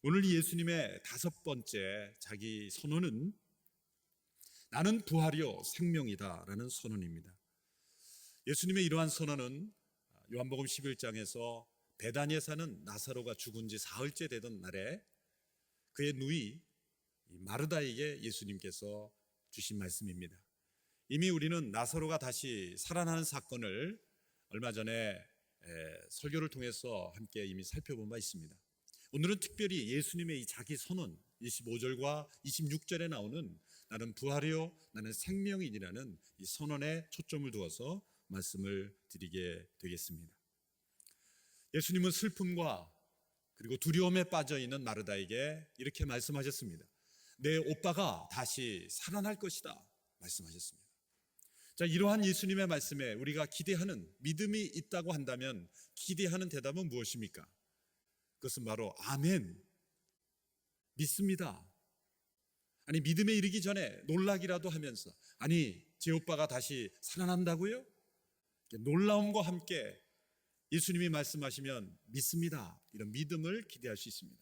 오늘 예수님의 다섯 번째 자기 선언은 나는 부활이요 생명이다 라는 선언입니다. 예수님의 이러한 선언은 요한복음 11장에서 베다니에 사는 나사로가 죽은 지 사흘째 되던 날에 그의 누이 마르다에게 예수님께서 주신 말씀입니다. 이미 우리는 나사로가 다시 살아나는 사건을 얼마 전에 설교를 통해서 함께 이미 살펴본 바 있습니다. 오늘은 특별히 예수님의 이 자기 선언 25절과 26절에 나오는 나는 부활이요 나는 생명이니라는 이 선언에 초점을 두어서 말씀을 드리게 되겠습니다. 예수님은 슬픔과 그리고 두려움에 빠져있는 마르다에게 이렇게 말씀하셨습니다. 내 오빠가 다시 살아날 것이다 말씀하셨습니다. 자, 이러한 예수님의 말씀에 우리가 기대하는 믿음이 있다고 한다면 기대하는 대답은 무엇입니까? 그것은 바로 아멘, 믿습니다. 아니, 믿음에 이르기 전에 놀라기라도 하면서 아니, 제 오빠가 다시 살아난다고요? 놀라움과 함께 예수님이 말씀하시면 믿습니다. 이런 믿음을 기대할 수 있습니다.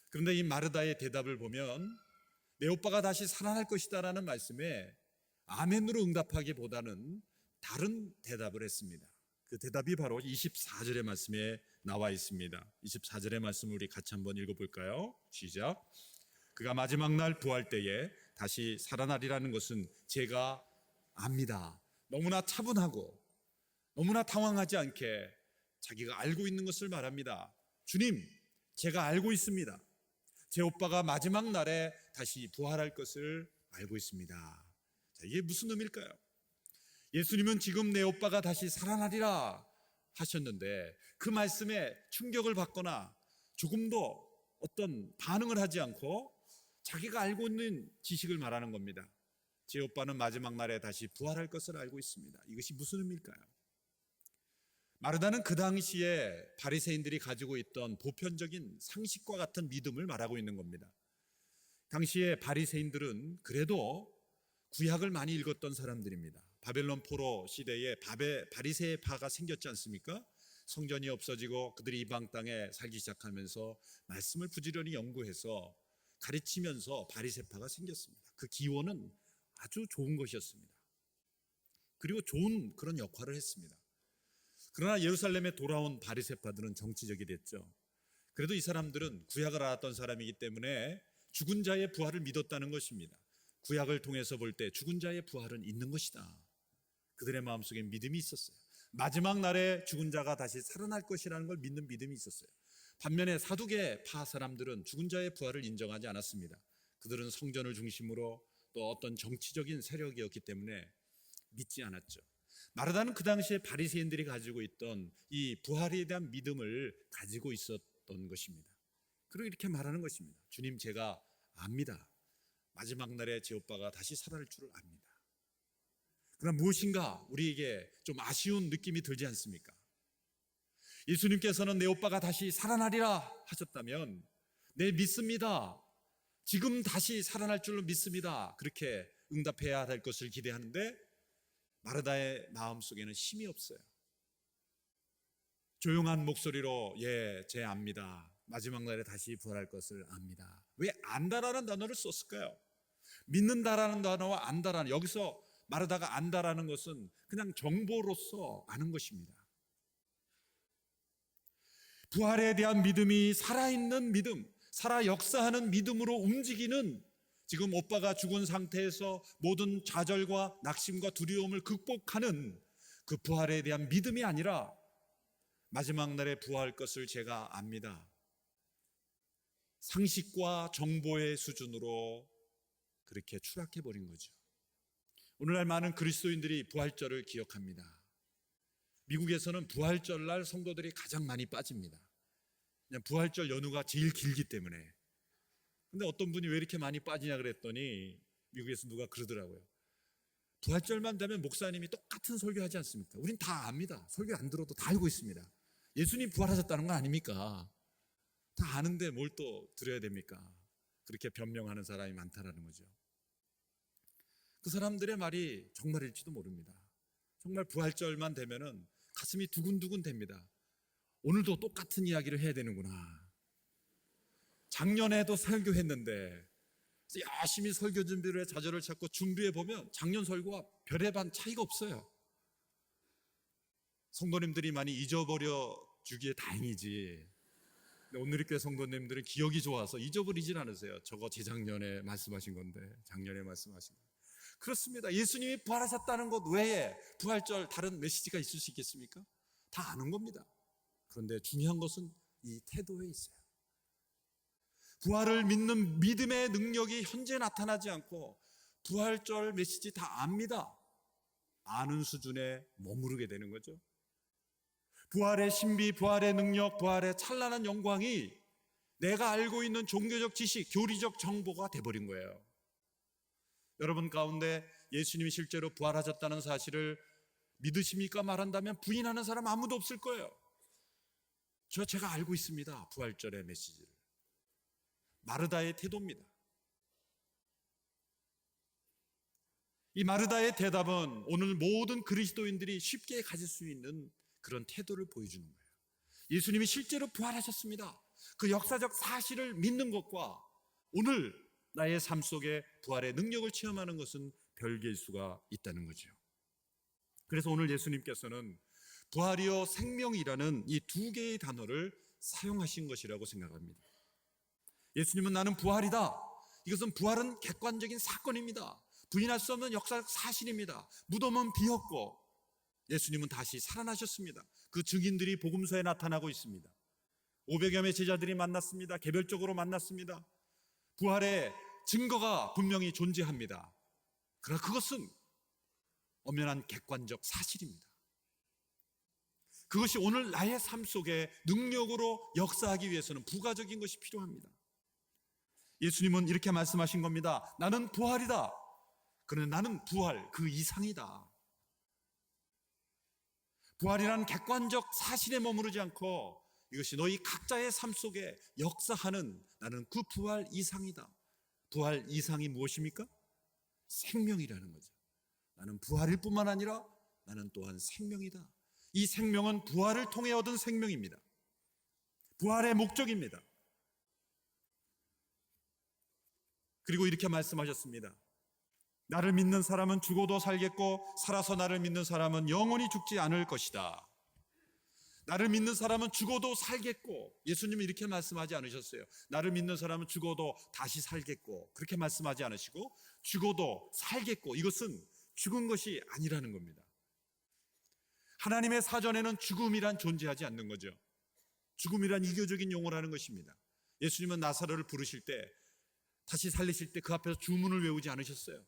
그런데 이 마르다의 대답을 보면 내 오빠가 다시 살아날 것이다 라는 말씀에 아멘으로 응답하기보다는 다른 대답을 했습니다. 그 대답이 바로 24절의 말씀에 나와 있습니다. 24절의 말씀을 우리 같이 한번 읽어볼까요? 시작. 그가 마지막 날 부활 때에 다시 살아나리라는 것은 제가 압니다. 너무나 차분하고 너무나 당황하지 않게 자기가 알고 있는 것을 말합니다. 주님, 제가 알고 있습니다. 제 오빠가 마지막 날에 다시 부활할 것을 알고 있습니다. 자, 이게 무슨 의미일까요? 예수님은 지금 내 오빠가 다시 살아나리라 하셨는데 그 말씀에 충격을 받거나 조금도 어떤 반응을 하지 않고 자기가 알고 있는 지식을 말하는 겁니다. 제 오빠는 마지막 날에 다시 부활할 것을 알고 있습니다. 이것이 무슨 의미일까요? 마르다는 그 당시에 바리새인들이 가지고 있던 보편적인 상식과 같은 믿음을 말하고 있는 겁니다. 당시에 바리새인들은 그래도 구약을 많이 읽었던 사람들입니다. 바벨론 포로 시대에 바리새파가 생겼지 않습니까? 성전이 없어지고 그들이 이방 땅에 살기 시작하면서 말씀을 부지런히 연구해서 가르치면서 바리새파가 생겼습니다. 그 기원은 아주 좋은 것이었습니다. 그리고 좋은 그런 역할을 했습니다. 그러나 예루살렘에 돌아온 바리새파들은 정치적이 됐죠. 그래도 이 사람들은 구약을 알았던 사람이기 때문에 죽은 자의 부활을 믿었다는 것입니다. 구약을 통해서 볼 때 죽은 자의 부활은 있는 것이다. 그들의 마음속에 믿음이 있었어요. 마지막 날에 죽은 자가 다시 살아날 것이라는 걸 믿는 믿음이 있었어요. 반면에 사두개파 사람들은 죽은 자의 부활을 인정하지 않았습니다. 그들은 성전을 중심으로 또 어떤 정치적인 세력이었기 때문에 믿지 않았죠. 마르다는 그 당시에 바리새인들이 가지고 있던 이 부활에 대한 믿음을 가지고 있었던 것입니다. 그리고 이렇게 말하는 것입니다. 주님, 제가 압니다. 마지막 날에 제 오빠가 다시 살아날 줄을 압니다. 그러나 무엇인가 우리에게 좀 아쉬운 느낌이 들지 않습니까? 예수님께서는 내 오빠가 다시 살아나리라 하셨다면 네, 믿습니다. 지금 다시 살아날 줄로 믿습니다. 그렇게 응답해야 될 것을 기대하는데 마르다의 마음속에는 힘이 없어요. 조용한 목소리로 제 압니다. 마지막 날에 다시 부활할 것을 압니다. 왜 안다라는 단어를 썼을까요? 믿는다라는 단어와 안다라는, 여기서 마르다가 안다라는 것은 그냥 정보로서 아는 것입니다. 부활에 대한 믿음이 살아있는 믿음, 살아 역사하는 믿음으로 움직이는, 지금 오빠가 죽은 상태에서 모든 좌절과 낙심과 두려움을 극복하는 그 부활에 대한 믿음이 아니라 마지막 날에 부활할 것을 제가 압니다. 상식과 정보의 수준으로 그렇게 추락해버린 거죠. 오늘날 많은 그리스도인들이 부활절을 기억합니다. 미국에서는 부활절 날 성도들이 가장 많이 빠집니다. 그냥 부활절 연휴가 제일 길기 때문에. 근데 어떤 분이 왜 이렇게 많이 빠지냐 그랬더니 미국에서 누가 그러더라고요. 부활절만 되면 목사님이 똑같은 설교하지 않습니까? 우린 다 압니다. 설교 안 들어도 다 알고 있습니다. 예수님 부활하셨다는 거 아닙니까? 다 아는데 뭘 또 들어야 됩니까? 그렇게 변명하는 사람이 많다라는 거죠. 그 사람들의 말이 정말일지도 모릅니다. 정말 부활절만 되면은 가슴이 두근두근 됩니다. 오늘도 똑같은 이야기를 해야 되는구나. 작년에도 설교했는데 열심히 설교 준비를 해 자료를 찾고 준비해 보면 작년 설교와 별의 반 차이가 없어요. 성도님들이 많이 잊어버려 주기에 다행이지. 오늘 교회 성도님들은 기억이 좋아서 잊어버리진 않으세요. 저거 재작년에 말씀하신 건데, 작년에 말씀하신 거. 그렇습니다. 예수님이 부활하셨다는 것 외에 부활절 다른 메시지가 있을 수 있겠습니까? 다 아는 겁니다. 그런데 중요한 것은 이 태도에 있어요. 부활을 믿는 믿음의 능력이 현재 나타나지 않고 부활절 메시지 다 압니다. 아는 수준에 머무르게 되는 거죠. 부활의 신비, 부활의 능력, 부활의 찬란한 영광이 내가 알고 있는 종교적 지식, 교리적 정보가 돼버린 거예요. 여러분 가운데 예수님이 실제로 부활하셨다는 사실을 믿으십니까? 말한다면 부인하는 사람 아무도 없을 거예요. 제가 알고 있습니다. 부활절의 메시지를. 마르다의 태도입니다. 이 마르다의 대답은 오늘 모든 그리스도인들이 쉽게 가질 수 있는 그런 태도를 보여주는 거예요. 예수님이 실제로 부활하셨습니다. 그 역사적 사실을 믿는 것과 오늘 나의 삶 속에 부활의 능력을 체험하는 것은 별개일 수가 있다는 거죠. 그래서 오늘 예수님께서는 부활이요 생명이라는 이 두 개의 단어를 사용하신 것이라고 생각합니다. 예수님은 나는 부활이다. 이것은 부활은 객관적인 사건입니다. 부인할 수 없는 역사적 사실입니다. 무덤은 비었고 예수님은 다시 살아나셨습니다. 그 증인들이 복음서에 나타나고 있습니다. 500여 명의 제자들이 만났습니다. 개별적으로 만났습니다. 부활의 증거가 분명히 존재합니다. 그러나 그것은 엄연한 객관적 사실입니다. 그것이 오늘 나의 삶 속에 능력으로 역사하기 위해서는 부가적인 것이 필요합니다. 예수님은 이렇게 말씀하신 겁니다. 나는 부활이다. 그러나 나는 부활 그 이상이다. 부활이라는 객관적 사실에 머무르지 않고 이것이 너희 각자의 삶 속에 역사하는 나는 그 부활 이상이다. 부활 이상이 무엇입니까? 생명이라는 거죠. 나는 부활일 뿐만 아니라 나는 또한 생명이다. 이 생명은 부활을 통해 얻은 생명입니다. 부활의 목적입니다. 그리고 이렇게 말씀하셨습니다. 나를 믿는 사람은 죽어도 살겠고 살아서 나를 믿는 사람은 영원히 죽지 않을 것이다. 나를 믿는 사람은 죽어도 살겠고, 예수님은 이렇게 말씀하지 않으셨어요. 나를 믿는 사람은 죽어도 다시 살겠고, 그렇게 말씀하지 않으시고 죽어도 살겠고, 이것은 죽은 것이 아니라는 겁니다. 하나님의 사전에는 죽음이란 존재하지 않는 거죠. 죽음이란 이교적인 용어라는 것입니다. 예수님은 나사로를 부르실 때, 다시 살리실 때 그 앞에서 주문을 외우지 않으셨어요.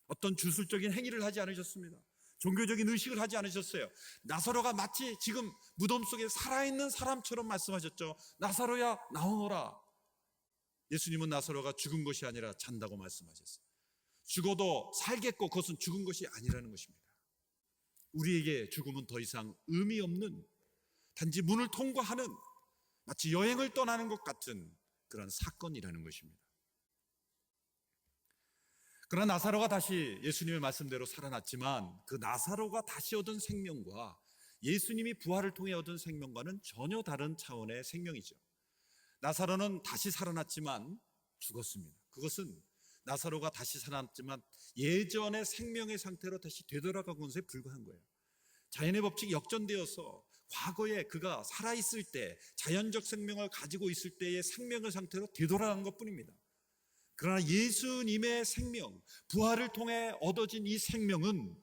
어떤 주술적인 행위를 하지 않으셨습니다. 종교적인 의식을 하지 않으셨어요. 나사로가 마치 지금 무덤 속에 살아있는 사람처럼 말씀하셨죠. 나사로야 나오너라. 예수님은 나사로가 죽은 것이 아니라 잔다고 말씀하셨어요. 죽어도 살겠고 그것은 죽은 것이 아니라는 것입니다. 우리에게 죽음은 더 이상 의미 없는, 단지 문을 통과하는, 마치 여행을 떠나는 것 같은 그런 사건이라는 것입니다. 그러나 나사로가 다시 예수님의 말씀대로 살아났지만 그 나사로가 다시 얻은 생명과 예수님이 부활을 통해 얻은 생명과는 전혀 다른 차원의 생명이죠. 나사로는 다시 살아났지만 죽었습니다. 그것은 나사로가 다시 살아났지만 예전의 생명의 상태로 다시 되돌아간 것에 불과한 거예요. 자연의 법칙이 역전되어서 과거에 그가 살아있을 때, 자연적 생명을 가지고 있을 때의 생명의 상태로 되돌아간 것뿐입니다. 그러나 예수님의 생명, 부활을 통해 얻어진 이 생명은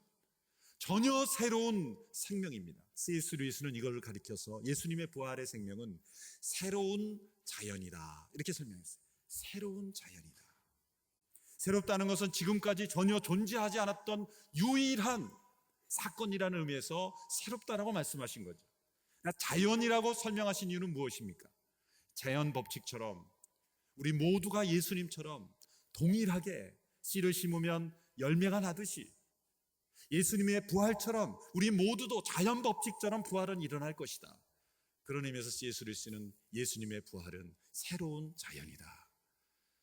전혀 새로운 생명입니다. C.S. 루이스는 이걸 가리켜서 예수님의 부활의 생명은 새로운 자연이다, 이렇게 설명했어요. 새로운 자연이다. 새롭다는 것은 지금까지 전혀 존재하지 않았던 유일한 사건이라는 의미에서 새롭다라고 말씀하신 거죠. 자연이라고 설명하신 이유는 무엇입니까? 자연 법칙처럼 우리 모두가 예수님처럼 동일하게 씨를 심으면 열매가 나듯이 예수님의 부활처럼 우리 모두도 자연 법칙처럼 부활은 일어날 것이다. 그런 의미에서 C.S. 루이스는 예수님의 부활은 새로운 자연이다.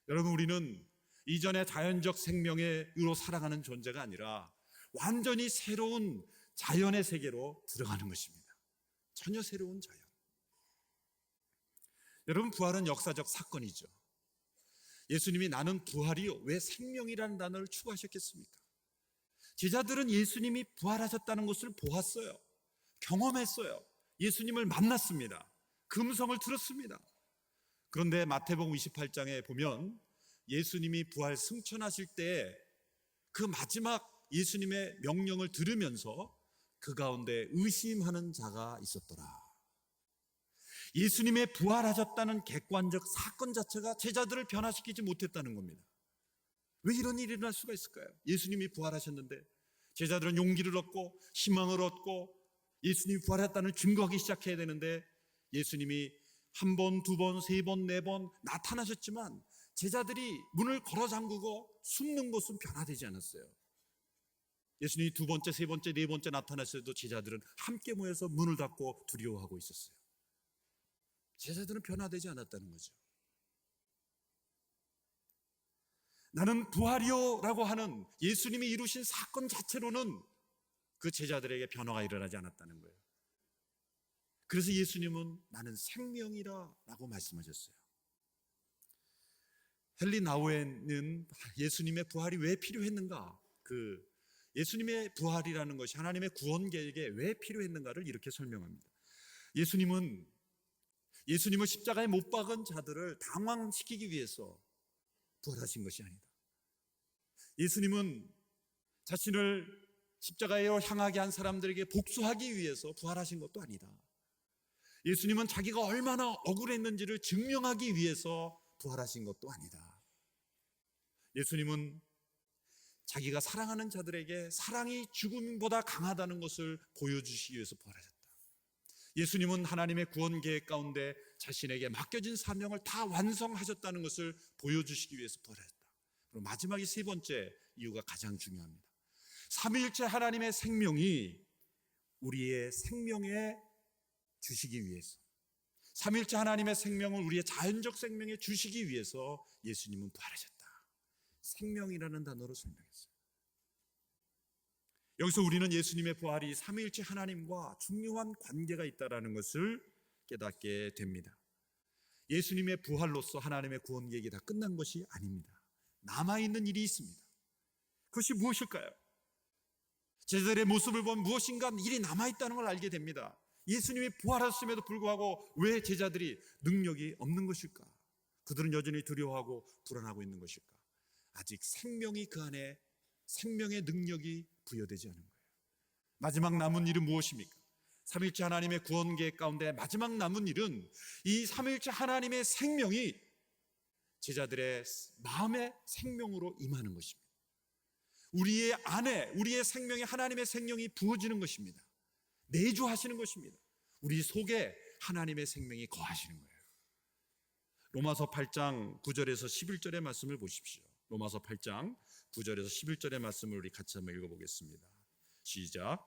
여러분, 우리는 이전의 자연적 생명으로 살아가는 존재가 아니라 완전히 새로운 자연의 세계로 들어가는 것입니다. 전혀 새로운 자연. 여러분, 부활은 역사적 사건이죠. 예수님이 나는 부활이요, 왜 생명이라는 단어를 추구하셨겠습니까? 제자들은 예수님이 부활하셨다는 것을 보았어요. 경험했어요. 예수님을 만났습니다. 그 음성을 들었습니다. 그런데 마태복음 28장에 보면 예수님이 부활 승천하실 때 그 마지막 예수님의 명령을 들으면서 그 가운데 의심하는 자가 있었더라. 예수님의 부활하셨다는 객관적 사건 자체가 제자들을 변화시키지 못했다는 겁니다. 왜 이런 일이 일어날 수가 있을까요? 예수님이 부활하셨는데 제자들은 용기를 얻고 희망을 얻고 예수님이 부활했다는 증거하기 시작해야 되는데 예수님이 한 번, 두 번, 세 번, 네 번 나타나셨지만 제자들이 문을 걸어 잠그고 숨는 것은 변화되지 않았어요. 예수님이 두 번째, 세 번째, 네 번째 나타났을 때도 제자들은 함께 모여서 문을 닫고 두려워하고 있었어요. 제자들은 변화되지 않았다는 거죠. 나는 부활이요 라고 하는 예수님이 이루신 사건 자체로는 그 제자들에게 변화가 일어나지 않았다는 거예요. 그래서 예수님은 나는 생명이라 라고 말씀하셨어요. 헨리 나우엔은 예수님의 부활이 왜 필요했는가, 예수님의 부활이라는 것이 하나님의 구원 계획에 왜 필요했는가를 이렇게 설명합니다. 예수님을 십자가에 못 박은 자들을 당황시키기 위해서 부활하신 것이 아니다. 예수님은 자신을 십자가에로 향하게 한 사람들에게 복수하기 위해서 부활하신 것도 아니다. 예수님은 자기가 얼마나 억울했는지를 증명하기 위해서 부활하신 것도 아니다. 예수님은 자기가 사랑하는 자들에게 사랑이 죽음보다 강하다는 것을 보여주시기 위해서 부활하셨다. 예수님은 하나님의 구원 계획 가운데 자신에게 맡겨진 사명을 다 완성하셨다는 것을 보여주시기 위해서 부활하셨다. 그리고 마지막에 세 번째 이유가 가장 중요합니다. 삼위일체 하나님의 생명이 우리의 생명에 주시기 위해서, 삼위일체 하나님의 생명을 우리의 자연적 생명에 주시기 위해서 예수님은 부활하셨다. 생명이라는 단어로 설명했어요. 여기서 우리는 예수님의 부활이 삼위일체 하나님과 중요한 관계가 있다는 것을 깨닫게 됩니다. 예수님의 부활로서 하나님의 구원 계획이 다 끝난 것이 아닙니다. 남아있는 일이 있습니다. 그것이 무엇일까요? 제자들의 모습을 보면 무엇인가 일이 남아있다는 걸 알게 됩니다. 예수님이 부활하셨음에도 불구하고 왜 제자들이 능력이 없는 것일까? 그들은 여전히 두려워하고 불안하고 있는 것일까? 아직 생명이 그 안에, 생명의 능력이 부여되지 않은 거예요. 마지막 남은 일은 무엇입니까? 삼위일체 하나님의 구원 계획 가운데 마지막 남은 일은 이 삼위일체 하나님의 생명이 제자들의 마음의 생명으로 임하는 것입니다. 우리의 안에, 우리의 생명에 하나님의 생명이 부어지는 것입니다. 내주하시는 것입니다. 우리 속에 하나님의 생명이 거하시는 거예요. 로마서 8장 9절에서 11절의 말씀을 보십시오. 로마서 8장 9절에서 11절의 말씀을 우리 같이 한번 읽어보겠습니다. 시작.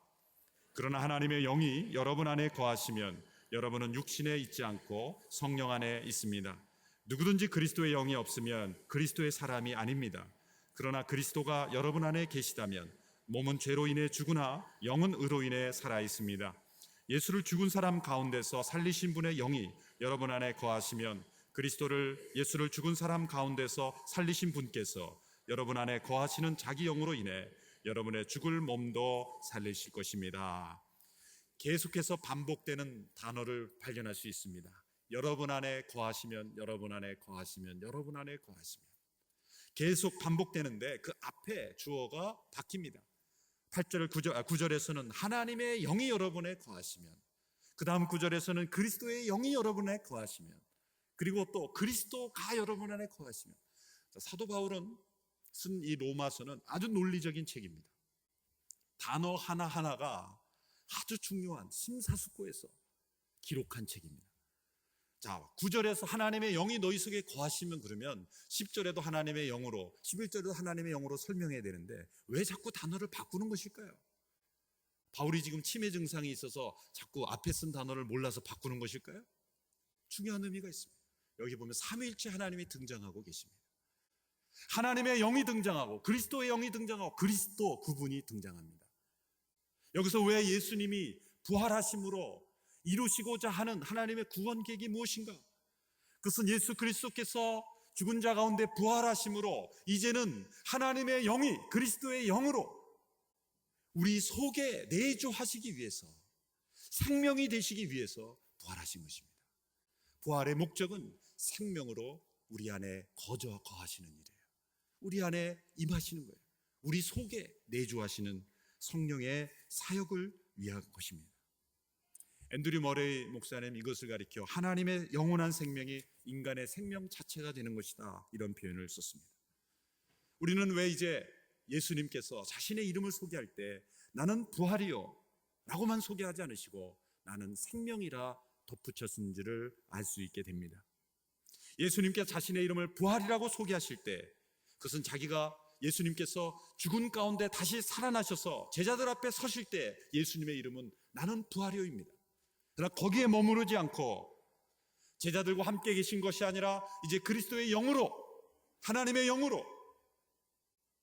그러나 하나님의 영이 여러분 안에 거하시면 여러분은 육신에 있지 않고 성령 안에 있습니다. 누구든지 그리스도의 영이 없으면 그리스도의 사람이 아닙니다. 그러나 그리스도가 여러분 안에 계시다면 몸은 죄로 인해 죽으나 영은 의로 인해 살아 있습니다. 예수를 죽은 사람 가운데서 살리신 분의 영이 여러분 안에 거하시면 예수를 죽은 사람 가운데서 살리신 분께서 여러분 안에 거하시는 자기 영으로 인해 여러분의 죽을 몸도 살리실 것입니다. 계속해서 반복되는 단어를 발견할 수 있습니다. 여러분 안에 거하시면, 여러분 안에 거하시면, 여러분 안에 거하시면. 계속 반복되는데 그 앞에 주어가 바뀝니다. 9절에서는 하나님의 영이 여러분에 거하시면, 그 다음 9절에서는 그리스도의 영이 여러분에 거하시면, 그리고 또 그리스도가 여러분 안에 거하시면. 사도 바울은 쓴 이 로마서는 아주 논리적인 책입니다. 단어 하나하나가 아주 중요한 심사숙고해서 기록한 책입니다. 자, 9절에서 하나님의 영이 너희 속에 거하시면 그러면 10절에도 하나님의 영으로, 11절에도 하나님의 영으로 설명해야 되는데 왜 자꾸 단어를 바꾸는 것일까요? 바울이 지금 치매 증상이 있어서 자꾸 앞에 쓴 단어를 몰라서 바꾸는 것일까요? 중요한 의미가 있습니다. 여기 보면 삼위일체 하나님이 등장하고 계십니다. 하나님의 영이 등장하고 그리스도의 영이 등장하고 그리스도 그분이 등장합니다. 여기서 왜 예수님이 부활하심으로 이루시고자 하는 하나님의 구원 계획이 무엇인가? 그것은 예수 그리스도께서 죽은 자 가운데 부활하심으로 이제는 하나님의 영이 그리스도의 영으로 우리 속에 내주하시기 위해서, 생명이 되시기 위해서 부활하신 것입니다. 부활의 목적은 생명으로 우리 안에 거하시는 일이에요. 우리 안에 임하시는 거예요. 우리 속에 내주하시는 성령의 사역을 위한 것입니다. 앤드류 머레이 목사님 이것을 가리켜 하나님의 영원한 생명이 인간의 생명 자체가 되는 것이다, 이런 표현을 썼습니다. 우리는 왜 이제 예수님께서 자신의 이름을 소개할 때 나는 부활이요 라고만 소개하지 않으시고 나는 생명이라 덧붙였는지를 알 수 있게 됩니다. 예수님께서 자신의 이름을 부활이라고 소개하실 때 그것은 자기가 예수님께서 죽은 가운데 다시 살아나셔서 제자들 앞에 서실 때 예수님의 이름은 나는 부활이요입니다. 그러나 거기에 머무르지 않고 제자들과 함께 계신 것이 아니라 이제 그리스도의 영으로, 하나님의 영으로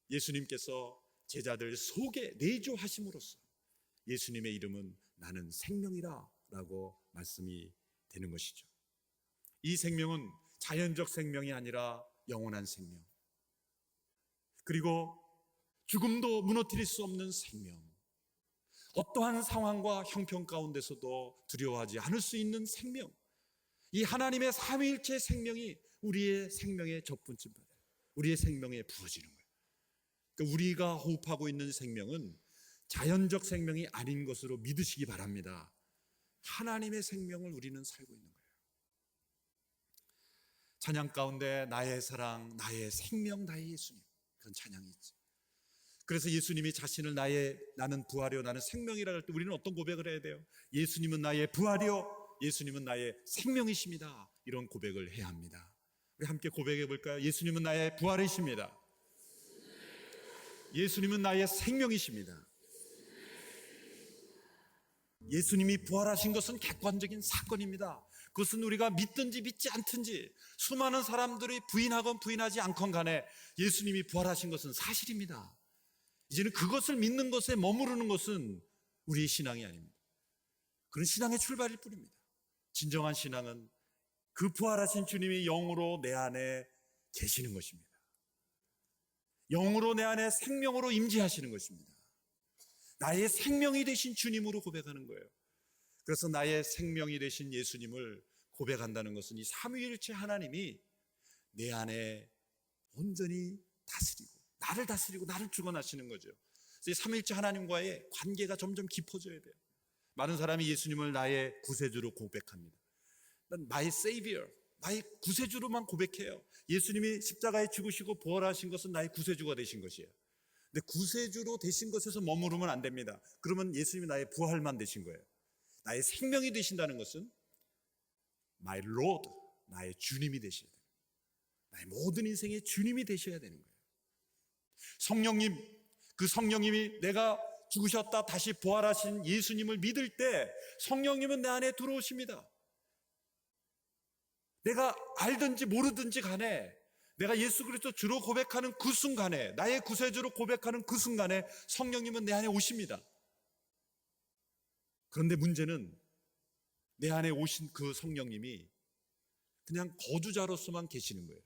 예수님께서 제자들 속에 내주하심으로써 예수님의 이름은 나는 생명이라 라고 말씀이 되는 것이죠. 이 생명은 자연적 생명이 아니라 영원한 생명, 그리고 죽음도 무너뜨릴 수 없는 생명, 어떠한 상황과 형편 가운데서도 두려워하지 않을 수 있는 생명, 이 하나님의 삼위일체 생명이 우리의 생명에 접붙임받아요. 우리의 생명에 부어지는 거예요. 그러니까 우리가 호흡하고 있는 생명은 자연적 생명이 아닌 것으로 믿으시기 바랍니다. 하나님의 생명을 우리는 살고 있는 거예요. 찬양 가운데 나의 사랑, 나의 생명, 나의 예수님, 그런 찬양이 있죠. 그래서 예수님이 자신을 나는 부활이요 나는 생명이라 할 때 우리는 어떤 고백을 해야 돼요? 예수님은 나의 부활이요 예수님은 나의 생명이십니다. 이런 고백을 해야 합니다. 우리 함께 고백해 볼까요? 예수님은 나의 부활이십니다. 예수님은 나의 생명이십니다. 예수님이 부활하신 것은 객관적인 사건입니다. 그것은 우리가 믿든지 믿지 않든지 수많은 사람들이 부인하건 부인하지 않건 간에 예수님이 부활하신 것은 사실입니다. 이제는 그것을 믿는 것에 머무르는 것은 우리의 신앙이 아닙니다. 그런 신앙의 출발일 뿐입니다. 진정한 신앙은 그 부활하신 주님이 영으로 내 안에 계시는 것입니다. 영으로 내 안에 생명으로 임재하시는 것입니다. 나의 생명이 되신 주님으로 고백하는 거예요. 그래서 나의 생명이 되신 예수님을 고백한다는 것은 이 삼위일체 하나님이 내 안에 온전히 다스리고 나를 주관하시는 거죠. 그래서 이 삼위일체 하나님과의 관계가 점점 깊어져야 돼요. 많은 사람이 예수님을 나의 구세주로 고백합니다. 나의 Savior, 나의 구세주로만 고백해요. 예수님이 십자가에 죽으시고 부활하신 것은 나의 구세주가 되신 것이에요. 근데 구세주로 되신 것에서 머무르면 안 됩니다. 그러면 예수님이 나의 부활만 되신 거예요. 나의 생명이 되신다는 것은 My Lord, 나의 주님이 되셔야 돼요. 나의 모든 인생의 주님이 되셔야 되는 거예요. 성령님, 그 성령님이 내가 죽으셨다 다시 부활하신 예수님을 믿을 때 성령님은 내 안에 들어오십니다. 내가 알든지 모르든지 간에 내가 예수 그리스도 주로 고백하는 그 순간에, 나의 구세주로 고백하는 그 순간에 성령님은 내 안에 오십니다. 그런데 문제는 내 안에 오신 그 성령님이 그냥 거주자로서만 계시는 거예요.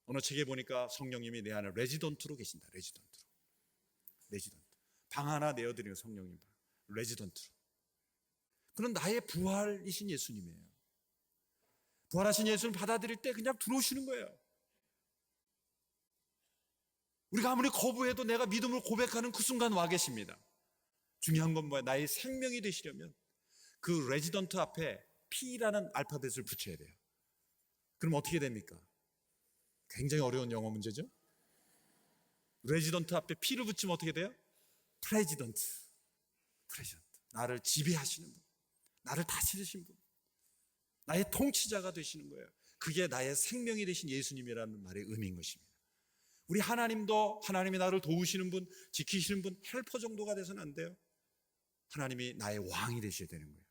어느 책에 보니까 성령님이 내 안에 레지던트로 계신다. 레지던트. 방 하나 내어드리는 성령님 방. 레지던트로. 그런 나의 부활이신 예수님이에요. 부활하신 예수를 받아들일 때 그냥 들어오시는 거예요. 우리가 아무리 거부해도 내가 믿음을 고백하는 그 순간 와 계십니다. 중요한 건 뭐야? 나의 생명이 되시려면 그 레지던트 앞에 P라는 알파벳을 붙여야 돼요. 그럼 어떻게 됩니까? 굉장히 어려운 영어 문제죠? 레지던트 앞에 P를 붙이면 어떻게 돼요? 프레지던트, 나를 지배하시는 분, 나를 다스리신 분, 나의 통치자가 되시는 거예요. 그게 나의 생명이 되신 예수님이라는 말의 의미인 것입니다. 우리 하나님도 하나님이 나를 도우시는 분, 지키시는 분, 헬퍼 정도가 돼서는 안 돼요. 하나님이 나의 왕이 되셔야 되는 거예요.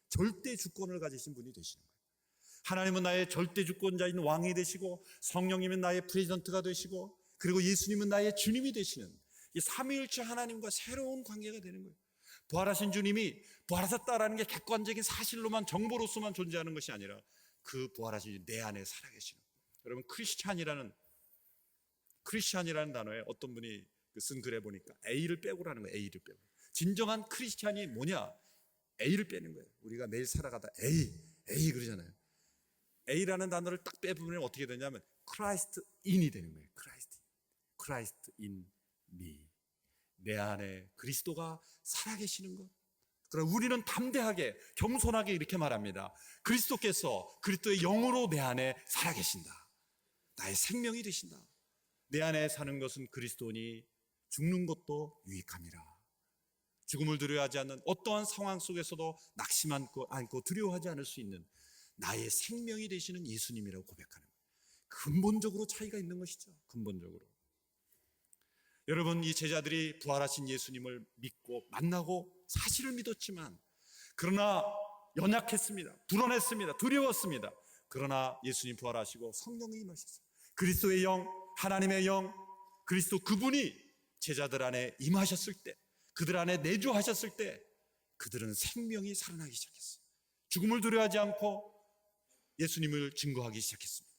절대 주권을 가지신 분이 되시는 거예요. 하나님은 나의 절대 주권자인 왕이 되시고, 성령님은 나의 프레지던트가 되시고, 그리고 예수님은 나의 주님이 되시는 이 삼위일체 하나님과 새로운 관계가 되는 거예요. 부활하신 주님이 부활하셨다라는 게 객관적인 사실로만, 정보로서만 존재하는 것이 아니라 그 부활하신 주님 내 안에 살아계시는 거예요. 여러분, 크리스찬이라는 단어에 어떤 분이 쓴 글에 보니까 A를 빼고라는 거예요. A를 빼고. 진정한 크리스찬이 뭐냐? A를 빼는 거예요. 우리가 매일 살아가다 A 그러잖아요. A라는 단어를 딱 빼보면 어떻게 되냐면 Christ in이 되는 거예요. Christ in me. 내 안에 그리스도가 살아계시는 것. 그럼 우리는 담대하게, 겸손하게 이렇게 말합니다. 그리스도께서 그리스도의 영으로 내 안에 살아계신다. 나의 생명이 되신다. 내 안에 사는 것은 그리스도니 죽는 것도 유익함이라. 죽음을 두려워하지 않는 어떠한 상황 속에서도 낙심하지 않고 두려워하지 않을 수 있는 나의 생명이 되시는 예수님이라고 고백하는 거예요. 근본적으로 차이가 있는 것이죠. 근본적으로. 여러분, 이 제자들이 부활하신 예수님을 믿고 만나고 사실을 믿었지만, 그러나 연약했습니다. 불안했습니다. 두려웠습니다. 그러나 예수님 부활하시고 성령이 임하셨어요. 그리스도의 영, 하나님의 영, 그리스도 그분이 제자들 안에 임하셨을 때, 그들 안에 내주하셨을 때 그들은 생명이 살아나기 시작했어요. 죽음을 두려워하지 않고 예수님을 증거하기 시작했습니다.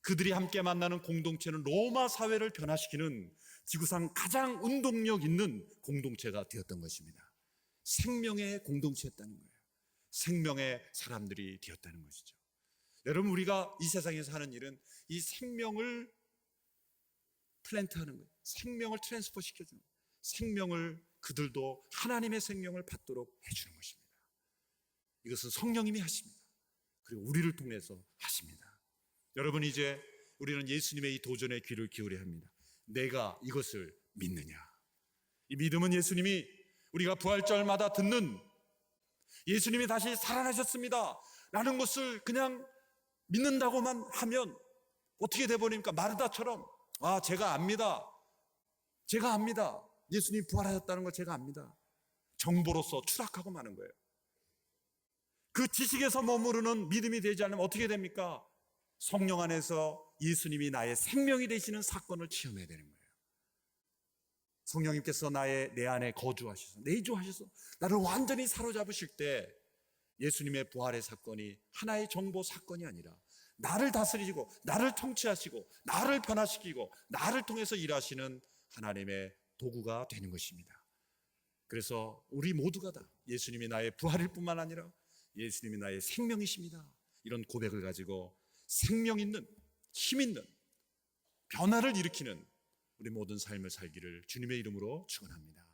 그들이 함께 만나는 공동체는 로마 사회를 변화시키는 지구상 가장 운동력 있는 공동체가 되었던 것입니다. 생명의 공동체였다는 거예요. 생명의 사람들이 되었다는 것이죠. 여러분, 우리가 이 세상에서 하는 일은 이 생명을 플랜트하는 거예요. 생명을 트랜스퍼 시켜주는 거예요. 생명을, 그들도 하나님의 생명을 받도록 해주는 것입니다. 이것은 성령님이 하십니다. 그리고 우리를 통해서 하십니다. 여러분, 이제 우리는 예수님의 이 도전에 귀를 기울여야 합니다. 내가 이것을 믿느냐? 이 믿음은 예수님이 우리가 부활절마다 듣는 예수님이 다시 살아나셨습니다 라는 것을 그냥 믿는다고만 하면 어떻게 돼버립니까? 마르다처럼, 제가 압니다. 예수님이 부활하셨다는 걸 제가 압니다. 정보로서 추락하고 마는 거예요. 그 지식에서 머무르는 믿음이 되지 않으면 어떻게 됩니까? 성령 안에서 예수님이 나의 생명이 되시는 사건을 체험해야 되는 거예요. 성령님께서 내 안에 거주하셔서, 내주하셔서 나를 완전히 사로잡으실 때 예수님의 부활의 사건이 하나의 정보 사건이 아니라 나를 다스리시고, 나를 통치하시고, 나를 변화시키고, 나를 통해서 일하시는 하나님의 도구가 되는 것입니다. 그래서 우리 모두가 다 예수님이 나의 부활일 뿐만 아니라 예수님이 나의 생명이십니다, 이런 고백을 가지고 생명 있는, 힘 있는, 변화를 일으키는 우리 모든 삶을 살기를 주님의 이름으로 축원합니다.